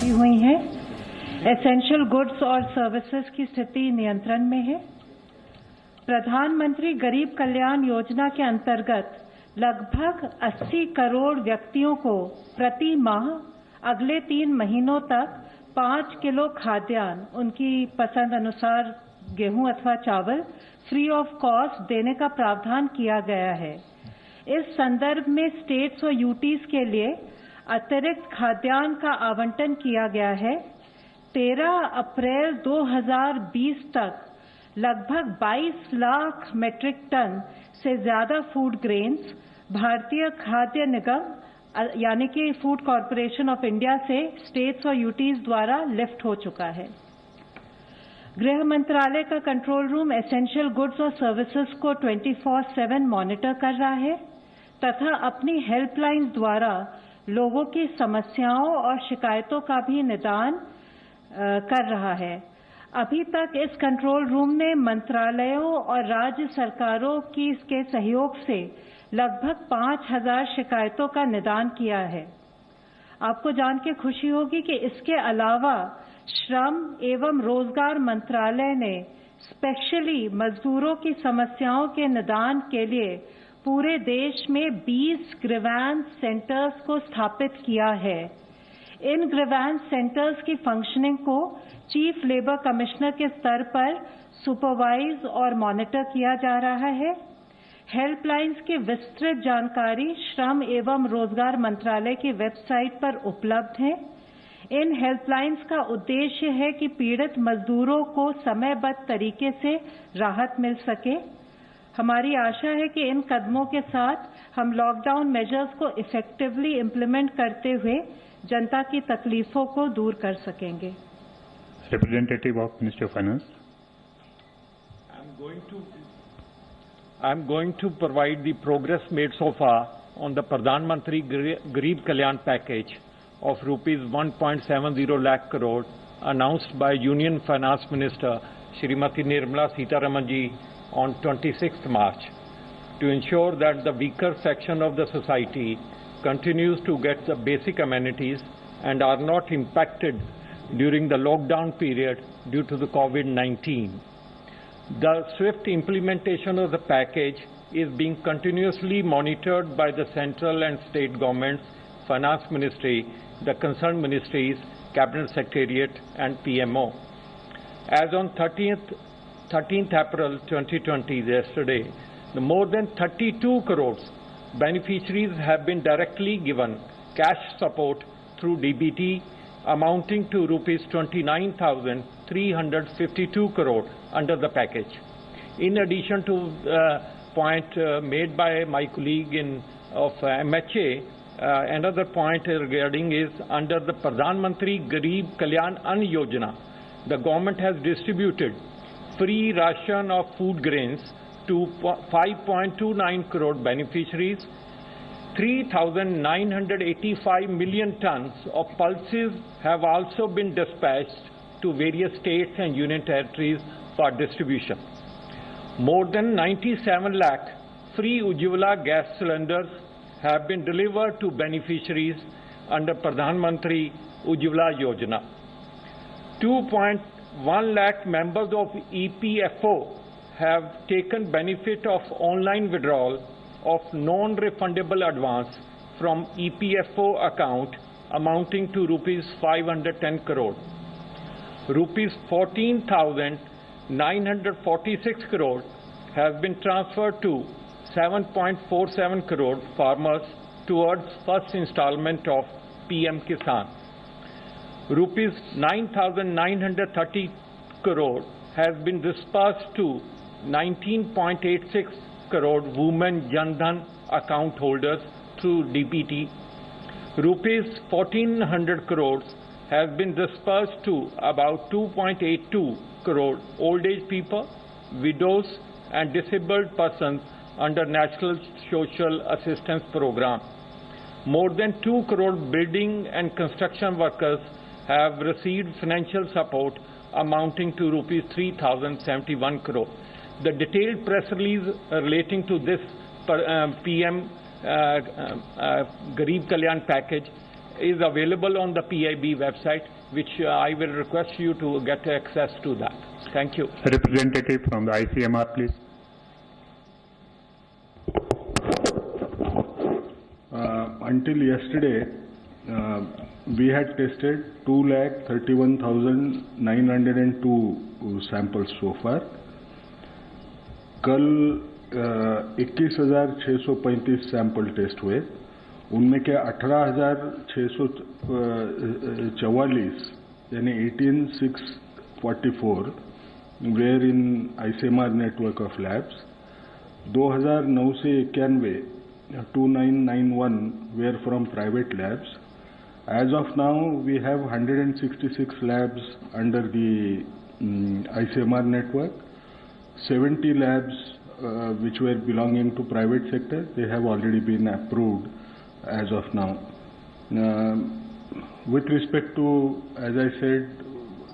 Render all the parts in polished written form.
पहुंची हुई हैं। एसेंशियल गुड्स और सर्विसेज की स्थिति नियंत्रण में है। प्रधानमंत्री गरीब कल्याण योजना के अंतर्गत लगभग 80 करोड़ व्यक्तियों को प्रति माह अगले 3 महीनों तक 5 किलो खाद्यान्न, उनकी पसंद अनुसार गेहूं अथवा चावल, फ्री ऑफ कॉस्ट देने का प्रावधान किया गया है। इस संदर्भ में स्टेट्स और यूटीज के लिए अतिरिक्त खाद्यान्न का आवंटन किया गया है। 13 अप्रैल 2020 तक लगभग 22 लाख मीट्रिक टन से ज्यादा फूड ग्रेन्स भारतीय खाद्य निगम यानी कि फूड कॉरपोरेशन ऑफ इंडिया से स्टेट्स और यूटीज द्वारा लिफ्ट हो चुका है। गृह मंत्रालय का कंट्रोल रूम एसेंशियल गुड्स और सर्विसेज को 24/7 मॉनिटर कर रहा है तथा अपनी हेल्पलाइंस द्वारा लोगों की समस्याओं और शिकायतों का भी निदान कर रहा है। अभी तक इस कंट्रोल रूम ने मंत्रालयों और राज्य सरकारों के सहयोग से लगभग 5000 शिकायतों का निदान किया है। आपको जान के खुशी होगी कि इसके अलावा श्रम एवं रोजगार मंत्रालय ने स्पेशली मजदूरों की समस्याओं के निदान के लिए पूरे देश में 20 ग्रीवेंस सेंटर्स को स्थापित किया है। इन ग्रीवेंस सेंटर्स की फंक्शनिंग को चीफ लेबर कमिश्नर के स्तर पर सुपरवाइज और मॉनिटर किया जा रहा है। हेल्पलाइंस की विस्तृत जानकारी श्रम एवं रोजगार मंत्रालय की वेबसाइट पर उपलब्ध है। इन हेल्पलाइंस का उद्देश्य है कि पीड़ित मजदूरों को समयबद्ध तरीके से राहत मिल सके। हमारी आशा है कि इन कदमों के साथ हम लॉकडाउन मेजर्स को इफेक्टिवली इम्प्लीमेंट करते हुए जनता की तकलीफों को दूर कर सकेंगे। Representative of Ministry of Finance. I'm going to provide the progress made so far on the Pradhan Mantri Garib Kalyan package of rupees 1.70 lakh crore announced by Union Finance Minister Shrimati Nirmala Sitharaman ji on 26th March to ensure that the weaker section of the society continues to get the basic amenities and are not impacted during the lockdown period due to the COVID-19. The swift implementation of the package is being continuously monitored by the central and state governments, finance ministry, the concerned ministries, cabinet secretariat and PMO. As on 13th April 2020, yesterday, more than 32 crores beneficiaries have been directly given cash support through DBT amounting to rupees 29,352 crore under the package. In addition to point made by my colleague of MHA, another point regarding is under the Pradhan Mantri Garib Kalyan Ann Yojana, the government has distributed free ration of food grains to 5.29 crore beneficiaries. 3,985 million tons of pulses have also been dispatched to various states and union territories for distribution. More than 97 lakh free Ujjwala gas cylinders have been delivered to beneficiaries under Pradhan Mantri Ujjwala Yojana. 2.1 lakh members of EPFO have taken benefit of online withdrawal of non-refundable advance from EPFO account amounting to rupees 510 crore. Rupees 14,946 crore have been transferred to 7.47 crore farmers towards first installment of PM Kisan. Rupees 9,930 crore has been disbursed to 19.86 crore women Jan Dhan account holders through DBT. Rupees 1,400 crores has been disbursed to about 2.82 crore old age people, widows and disabled persons under National Social Assistance Program. More than 2 crore building and construction workers have received financial support amounting to rupees 3,071 crore. The detailed press release relating to this PM Garib Kalyan package is available on the PIB website, which I will request you to get access to that. Thank you. Representative from the ICMR, please. Until yesterday, we had tested 2,31,902 samples so far. कल 21,635 sample test हुए, उनमें के 18,644 यानी 18,644 were in ICMR network of labs, 2,991 2991 were from private labs. As of now, we have 166 labs under the ICMR network. 70 labs which were belonging to private sector, they have already been approved as of now. With respect to, as I said,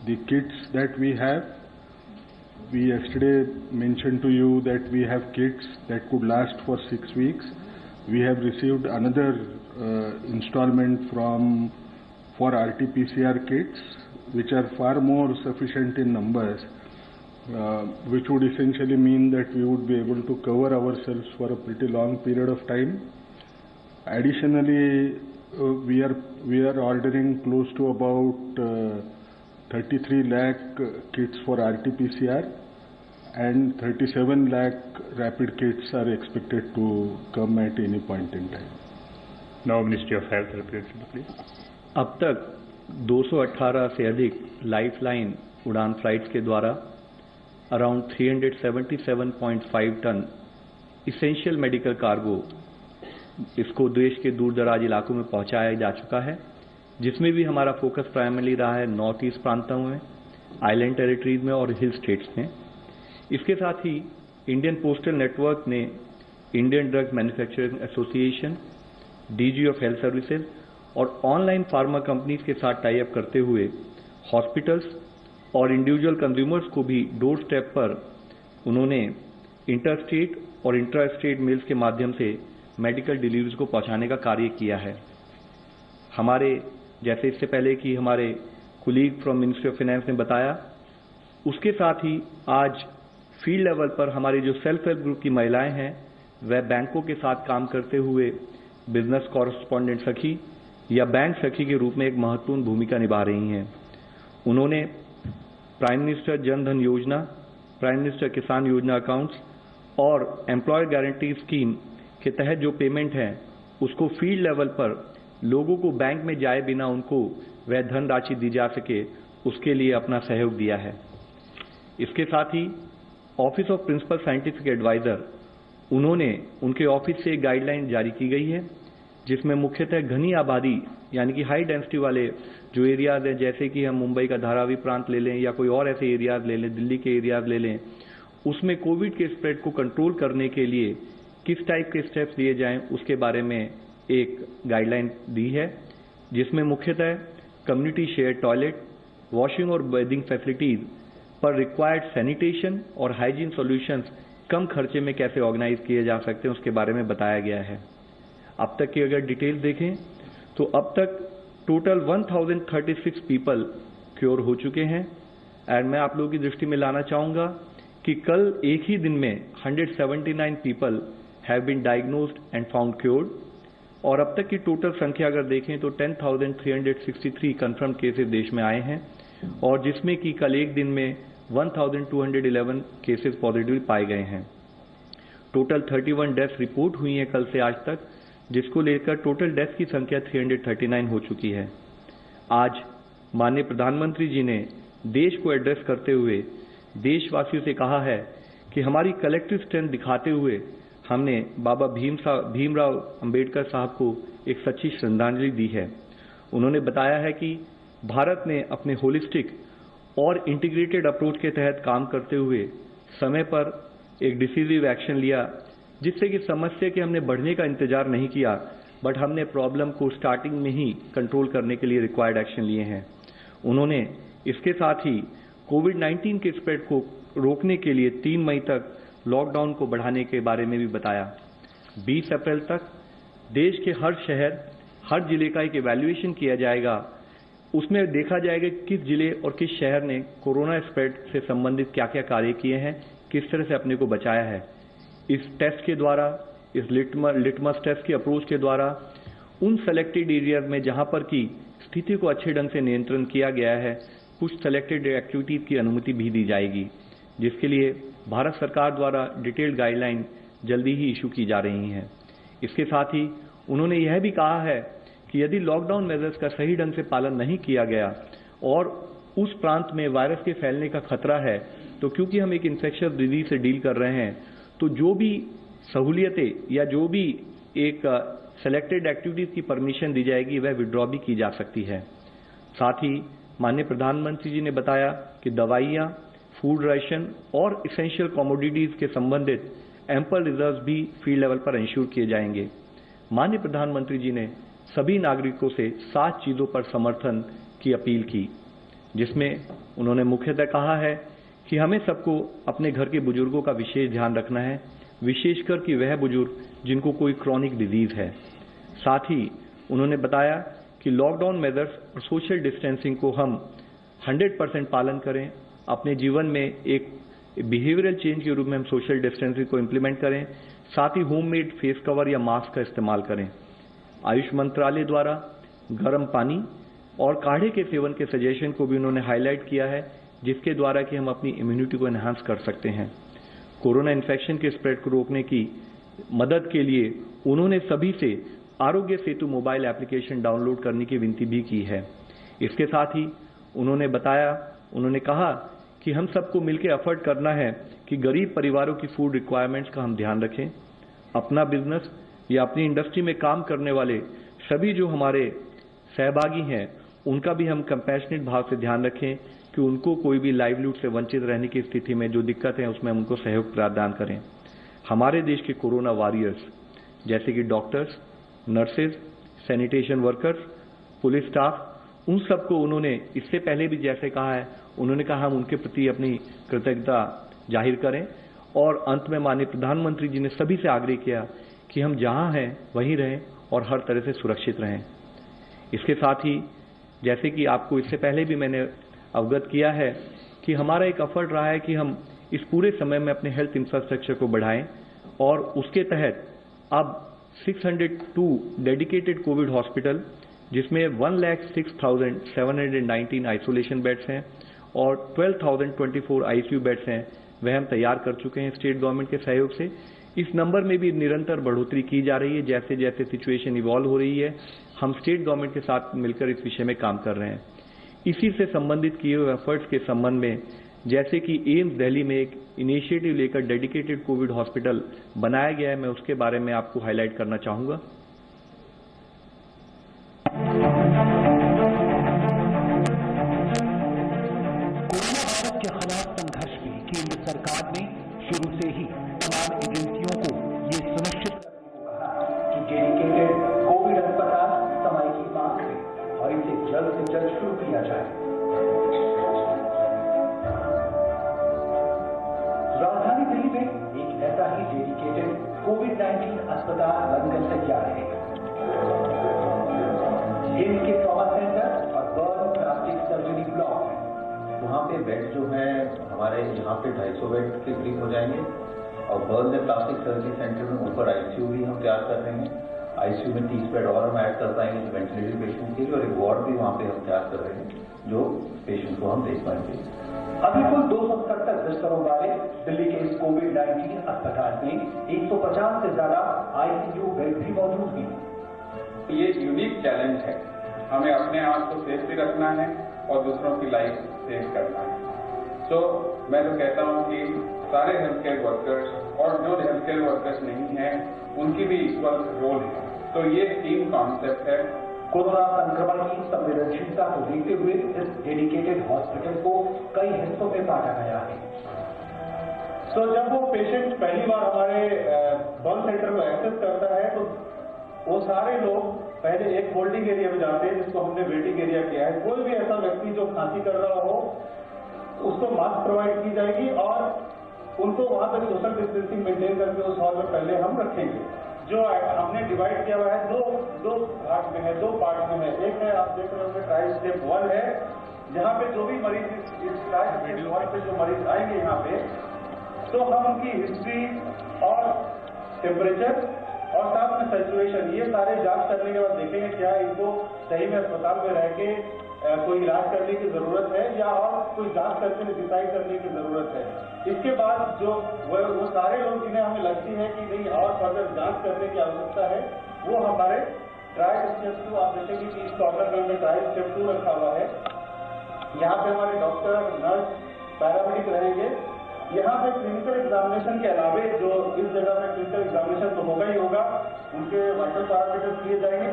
the kits that we have, we yesterday mentioned to you that we have kits that could last for 6 weeks. We have received another installment for RT-PCR kits, which are far more sufficient in numbers, which would essentially mean that we would be able to cover ourselves for a pretty long period of time. Additionally, we are ordering close to about 33 lakh kits for RT-PCR. And 37 lakh rapid kits are expected to come at any point in time. Now, Ministry of Health, representative, please. अब तक 218 से अधिक lifeline उड़ान flights के द्वारा around 377.5 ton essential medical cargo इसको देश के दूर दराज इलाकों में पहुंचाया जा चुका है, जिसमें भी हमारा फोकस प्राइमरली रहा है नॉर्थ ईस्ट प्रांतों में, आइलैंड टेरिटरीज में और हिल स्टेट्स में। इसके साथ ही इंडियन पोस्टल नेटवर्क ने Indian drug manufacturing association, DG of health services और ऑनलाइन फार्मा कंपनीज के साथ टाई अप करते हुए हॉस्पिटल्स और इंडिविजुअल कंज्यूमर्स को भी डोर स्टेप पर उन्होंने इंटरस्टेट और इंट्रा स्टेट मेल्स के माध्यम से मेडिकल डिलीवरीज को पहुंचाने का कार्य किया है। हमारे जैसे इससे पहले कि हमारे colleague from ministry of finance ने बताया, उसके साथ ही आज फील्ड लेवल पर हमारी जो सेल्फ हेल्प ग्रुप की महिलाएं हैं, वह बैंकों के साथ काम करते हुए बिजनेस कॉरेस्पॉन्डेंट सखी या बैंक सखी के रूप में एक महत्वपूर्ण भूमिका निभा रही हैं। उन्होंने प्राइम मिनिस्टर जन धन योजना, प्राइम मिनिस्टर किसान योजना अकाउंट्स और एम्प्लॉयर गारंटी स्कीम के तहत जो पेमेंट है, उसको फील्ड लेवल पर लोगों को बैंक में जाए बिना उनको वह धनराशि दी जा सके, उसके लिए अपना सहयोग दिया है। इसके साथ ही office of principal scientific adviser, उन्होंने उनके ऑफिस से एक गाइडलाइन जारी की गई है, जिसमें मुख्यतः घनी आबादी यानी कि हाई डेंसिटी वाले जो एरियाज हैं, जैसे कि हम मुंबई का धारावी प्रांत ले लें या कोई और ऐसे एरियाज ले लें, दिल्ली के एरियाज ले लें, उसमें कोविड के स्प्रेड को कंट्रोल करने के लिए किस टाइप के स्टेप्स लिए जाएं, उसके बारे में एक गाइडलाइन दी है, जिसमें मुख्यतः कम्युनिटी शेयर टॉयलेट, वॉशिंग और बेदिंग फैसिलिटीज पर रिक्वायर्ड सैनिटेशन और हाइजीन सॉल्यूशंस कम खर्चे में कैसे ऑर्गेनाइज किए जा सकते हैं, उसके बारे में बताया गया है। अब तक की अगर डिटेल देखें तो अब तक टोटल 1036 पीपल क्योर हो चुके हैं। एंड मैं आप लोगों की दृष्टि में लाना चाहूंगा कि कल एक ही दिन में 179 people have been diagnosed and found cured, और अब तक की टोटल संख्या अगर देखें तो 10,363 कंफर्म केसेस देश में आए हैं, और जिसमें कि कल एक दिन में 1,211 केसेस पॉजिटिव पाए गए हैं। टोटल 31 डेथ्स रिपोर्ट हुई हैं कल से आज तक, जिसको लेकर टोटल डेथ की संख्या 339 हो चुकी है। आज माननीय प्रधानमंत्री जी ने देश को एड्रेस करते हुए देशवासियों से कहा है कि हमारी कलेक्टिव स्ट्रेंथ दिखाते हुए हमने बाबा भीमराव अंबेडकर साहब को एक सच्ची श्रद्धांजलि दी है। उन्होंने बताया है कि भारत ने अपने होलिस्टिक और इंटीग्रेटेड अप्रोच के तहत काम करते हुए समय पर एक डिसीजिव एक्शन लिया, जिससे कि समस्या के हमने बढ़ने का इंतजार नहीं किया, बट हमने प्रॉब्लम को स्टार्टिंग में ही कंट्रोल करने के लिए रिक्वायर्ड एक्शन लिए हैं। उन्होंने इसके साथ ही कोविड-19 के स्प्रेड को रोकने के लिए 3 मई तक लॉकडाउन को बढ़ाने के बारे में भी बताया। 20 अप्रैल तक देश के हर शहर, हर जिले का एक इवैल्यूएशन किया जाएगा। उसमें देखा जाएगा किस जिले और किस शहर ने कोरोना स्प्रेड से संबंधित क्या क्या कार्य किए हैं, किस तरह से अपने को बचाया है। इस टेस्ट के द्वारा, इस लिटमस टेस्ट की अप्रोच के द्वारा उन सेलेक्टेड एरियाज में जहां पर की स्थिति को अच्छे ढंग से नियंत्रण किया गया है, कुछ सेलेक्टेड एक्टिविटीज की अनुमति भी दी जाएगी, जिसके लिए भारत सरकार द्वारा डिटेल्ड गाइडलाइन जल्दी ही इशू की जा रही हैं। इसके साथ ही उन्होंने यह भी कहा है कि यदि लॉकडाउन मेजर्स का सही ढंग से पालन नहीं किया गया और उस प्रांत में वायरस के फैलने का खतरा है, तो क्योंकि हम एक इन्फेक्शियस डिजीज से डील कर रहे हैं, तो जो भी सहूलियतें या जो भी एक सेलेक्टेड एक्टिविटीज की परमिशन दी जाएगी वह विड्रॉ भी की जा सकती है। साथ ही माननीय प्रधानमंत्री जी ने बताया कि दवाइयां, फूड राशन और इसेंशियल कमोडिटीज के संबंधित एम्पल रिजर्व भी फील्ड लेवल पर इंश्योर किए जाएंगे। माननीय प्रधानमंत्री जी ने सभी नागरिकों से 7 चीजों पर समर्थन की अपील की, जिसमें उन्होंने मुख्यतः कहा है कि हमें सबको अपने घर के बुजुर्गों का विशेष ध्यान रखना है, विशेषकर कि वह बुजुर्ग जिनको कोई क्रॉनिक डिजीज है। साथ ही उन्होंने बताया कि लॉकडाउन मेजर्स और सोशल डिस्टेंसिंग को हम 100% पालन करें। अपने जीवन में एक बिहेवियरल चेंज के रूप में हम सोशल डिस्टेंसिंग को इम्प्लीमेंट करें। साथ ही होममेड फेस कवर या मास्क का इस्तेमाल करें। आयुष मंत्रालय द्वारा गर्म पानी और काढ़े के सेवन के सजेशन को भी उन्होंने हाईलाइट किया है, जिसके द्वारा कि हम अपनी इम्यूनिटी को एनहांस कर सकते हैं। कोरोना इन्फेक्शन के स्प्रेड को रोकने की मदद के लिए उन्होंने सभी से Aarogya Setu mobile application download करने की विनती भी की है। इसके साथ ही उन्होंने कहा कि हम सबको मिलकर एफर्ट करना है कि गरीब परिवारों की फूड रिक्वायरमेंट्स का हम ध्यान रखें। अपना बिजनेस या अपनी इंडस्ट्री में काम करने वाले सभी जो हमारे सहभागी हैं, उनका भी हम कंपैशनेट भाव से ध्यान रखें कि उनको कोई भी लाइवलीहुड से वंचित रहने की स्थिति में जो दिक्कत है उसमें हम उनको सहयोग प्रदान करें। हमारे देश के कोरोना वॉरियर्स जैसे कि doctors, nurses, sanitation workers, police staff, उन सबको उन्होंने इससे पहले भी जैसे कहा है, उन्होंने कहा हम उनके प्रति अपनी कृतज्ञता जाहिर करें। और अंत में माननीय प्रधानमंत्री जी ने सभी से आग्रह किया कि हम जहां हैं वहीं रहें और हर तरह से सुरक्षित रहें। इसके साथ ही जैसे कि आपको इससे पहले भी मैंने अवगत किया है कि हमारा एक एफर्ट रहा है कि हम इस पूरे समय में अपने हेल्थ इंफ्रास्ट्रक्चर को बढ़ाएं और उसके तहत अब 602 डेडिकेटेड कोविड हॉस्पिटल, जिसमें 1,06,719 आइसोलेशन बेड्स हैं और 12,024 आईसीयू बेड्स हैं, वह हम तैयार कर चुके हैं स्टेट गवर्नमेंट के सहयोग से। इस नंबर में भी निरंतर बढ़ोतरी की जा रही है। जैसे जैसे सिचुएशन इवॉल्व हो रही है, हम स्टेट गवर्नमेंट के साथ मिलकर इस विषय में काम कर रहे हैं। इसी से संबंधित किए हुए एफर्ट्स के संबंध में जैसे कि एम्स दिल्ली में एक इनिशिएटिव लेकर डेडिकेटेड कोविड हॉस्पिटल बनाया गया है, मैं उसके बारे में आपको हाईलाइट करना चाहूंगा। कोरोना के खिलाफ संघर्ष में केंद्र सरकार ने शुरू से ही तमाम एजेंसियों को ये सुनिश्चित करने को कहा कि डेडिकेटेड कोविड अस्पताल समय की मांग है और इसे जल्द से जल्द शुरू किया जाए। राजधानी दिल्ली में एक ऐसा ही डेडिकेटेड कोविड-19 अस्पताल बनकर तैयार है। एम्स के ट्रॉमा सेंटर और बर्न प्लास्टिक सर्जरी ब्लॉक है। वहाँ पे बेड जो है हमारे यहाँ पे 250 बेड के करीब हो जाएंगे और burn and plastic surgery centre में ऊपर आईसीयू भी हम तैयार कर रहे हैं। आईसीयू में 30 बेड और हम ऐड कर पाएंगे वेंटिलेटेड पेशेंट के लिए, और एक वार्ड भी वहाँ पे हम तैयार कर रहे हैं जो पेशेंट को हम देख पाएंगे। अभी कुल 270 बिस्तरों वाले दिल्ली के इस कोविड-19 अस्पताल में 150 से ज्यादा आईसीयू बेड भी मौजूद हैं। ये यूनिक चैलेंज है, हमें अपने आप को सेफ भी रखना है और दूसरों की लाइफ सेव करना है। तो मैं तो कहता हूं कि सारे हेल्थ केयर वर्कर्स और जो हेल्थ केयर वर्कर्स नहीं हैं उनकी भी इक्वल रोल है। तो ये टीम कॉन्सेप्ट है। कोरोना संक्रमण की संवेदनशीलता को देखते हुए इस डेडिकेटेड हॉस्पिटल को कई हिस्सों में बांटा गया है। तो जब वो पेशेंट पहली बार हमारे बर्न सेंटर को एक्सेस करता है तो वो सारे लोग पहले एक होल्डिंग एरिया में जाते हैं, जिसको हमने वेटिंग एरिया किया है। कोई भी ऐसा व्यक्ति जो खांसी कर रहा हो उसको मास्क प्रोवाइड की जाएगी और उनको वहां पर सोशल डिस्टेंसिंग मेंटेन करके उस हॉल में पहले हम रखेंगे। जो हमने डिवाइड किया हुआ है दो भाग में है, 2 पार्ट में है। एक है, आप देख रहे होंगे, ट्रायल स्टेप 1 है, जहाँ पे जो भी मरीज इस ट्रायल स्टेप 1 पे जो मरीज आएंगे यहाँ पे, तो हम उनकी हिस्ट्री और टेम्परेचर और साथ में सैचुरेशन, ये सारे जांच करने के बाद देखेंगे क्या इनको सही में अस्पताल में रह के कोई इलाज करने की जरूरत है या और कोई जांच करके डिसाइड करने की जरूरत है। इसके बाद जो वो सारे लोग जिन्हें हमें लगती है कि नहीं और फर्दर जांच करने की आवश्यकता है, वो हमारे ट्रायल स्टेप 2, आप देखेंगे कि इस कॉर्नर में हमने ट्रायल स्टेप 2 रखा हुआ है। यहाँ पे हमारे डॉक्टर, नर्स, पैरामेडिक रहेंगे। यहाँ पे क्लिनिकल एग्जामिनेशन के अलावे जो इस जगह में क्लिनिकल एग्जामिनेशन तो होगा ही होगा, उनके वाइटल पैरामीटर्स लिए जाएंगे।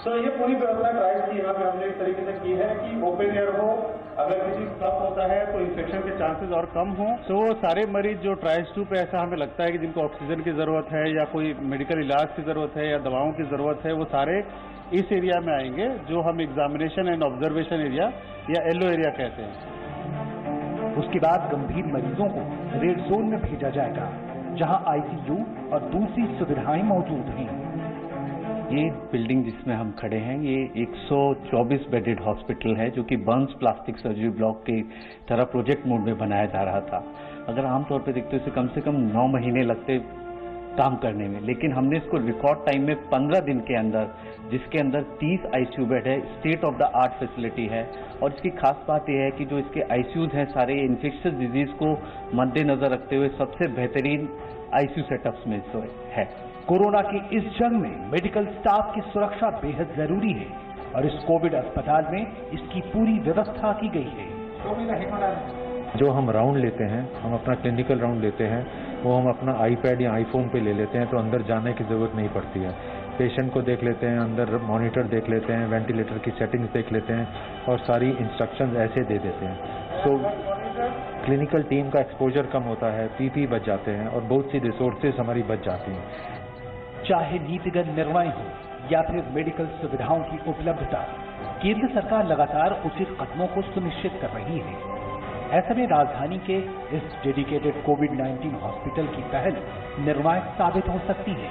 सो ये पूरी व्यवस्था ट्रायल की यहाँ पे हमने इस तरीके से की है कि ओपन एयर हो, अगर किसी कफ होता है तो इन्फेक्शन के चांसेस और कम हो। तो वो सारे मरीज जो ट्रायल 2 पे ऐसा हमें लगता है कि जिनको ऑक्सीजन की जरूरत है या कोई मेडिकल इलाज की जरूरत है या दवाओं की जरूरत है, वो सारे इस एरिया में आएंगे जो हम एग्जामिनेशन एंड ऑब्जर्वेशन एरिया या येलो एरिया कहते हैं। उसके बाद गंभीर मरीजों को रेड जोन में भेजा जाएगा, जहां आईसीयू और दूसरी सुविधाएं मौजूद हैं। ये बिल्डिंग जिसमें हम खड़े हैं, ये 124 बेडेड हॉस्पिटल है, जो कि बर्न्स प्लास्टिक सर्जरी ब्लॉक के तरह प्रोजेक्ट मोड में बनाया जा रहा था। अगर आमतौर पर देखते हो, इसे कम 9 महीने लगते काम करने में, लेकिन हमने इसको रिकॉर्ड टाइम में 15 दिन के अंदर, जिसके अंदर 30 आईसीयू बेड है, state of the art facility है। और इसकी खास बात यह है कि जो इसके आईसीयूज हैं सारे इन्फेक्शियस डिजीज को मद्देनजर रखते हुए सबसे बेहतरीन आईसीयू सेटअप्स में से है। कोरोना की इस जंग में मेडिकल स्टाफ की सुरक्षा बेहद जरूरी है और इस कोविड अस्पताल में इसकी पूरी व्यवस्था की गई है। जो हम राउंड लेते हैं, हम अपना क्लिनिकल राउंड लेते हैं, वो हम अपना आईपैड या आईफोन पे ले लेते हैं, तो अंदर जाने की जरूरत नहीं पड़ती है। पेशेंट को देख लेते हैं, अंदर मॉनिटर देख लेते हैं, वेंटिलेटर की सेटिंग्स देख लेते हैं और सारी इंस्ट्रक्शंस ऐसे दे देते हैं। तो क्लिनिकल टीम का एक्सपोजर कम होता है, पीपी बच जाते हैं और बहुत सी रिसोर्सेज हमारी बच जाती हैं। चाहे नीतिगत निर्णय हो या फिर मेडिकल सुविधाओं की उपलब्धता, केंद्र सरकार लगातार उचित कदमों को सुनिश्चित कर रही है। ऐसे में राजधानी के इस डेडिकेटेड कोविड-19 हॉस्पिटल की पहल निर्णायक साबित हो सकती है।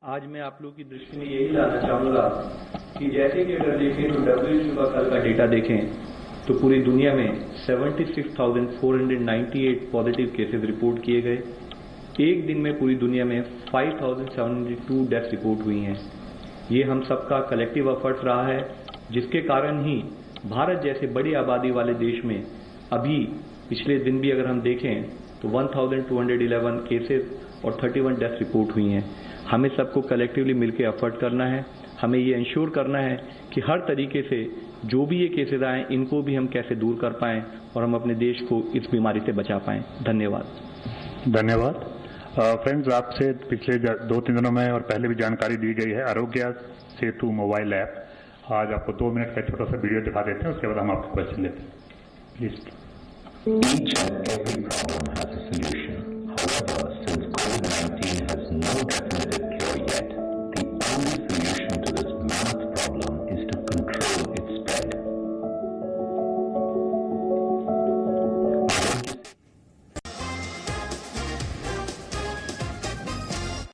आज मैं आप लोगों की दृष्टि में यही लाना चाहूंगा कि जैसे कि अगर देखें तो WHO का कल का डेटा देखें तो पूरी दुनिया में 76,498 पॉजिटिव केसेस रिपोर्ट किए गए। एक दिन में पूरी दुनिया में 5,702 डेथ रिपोर्ट हुई हैं। ये हम सबका कलेक्टिव एफर्ट रहा है, जिसके कारण ही भारत जैसे बड़ी आबादी वाले देश में अभी पिछले दिन भी अगर हम देखें तो 1,211 केसेस और 31 डेथ रिपोर्ट हुई हैं। हमें सबको कलेक्टिवली मिलकर एफर्ट करना है। हमें ये इंश्योर करना है कि हर तरीके से जो भी ये केसेस आए, इनको भी हम कैसे दूर कर पाएं और हम अपने देश को इस बीमारी से बचा पाएं। धन्यवाद। फ्रेंड्स, आपसे पिछले 2-3 दिनों में और पहले भी जानकारी दी गई है। आरोग्य सेतु मोबाइल ऐप, आज आपको 2 मिनट का छोटा सा वीडियो दिखा देते हैं, उसके बाद हम आपके क्वेश्चन लेते हैं। Please. Each and every problem has a solution. However, since COVID-19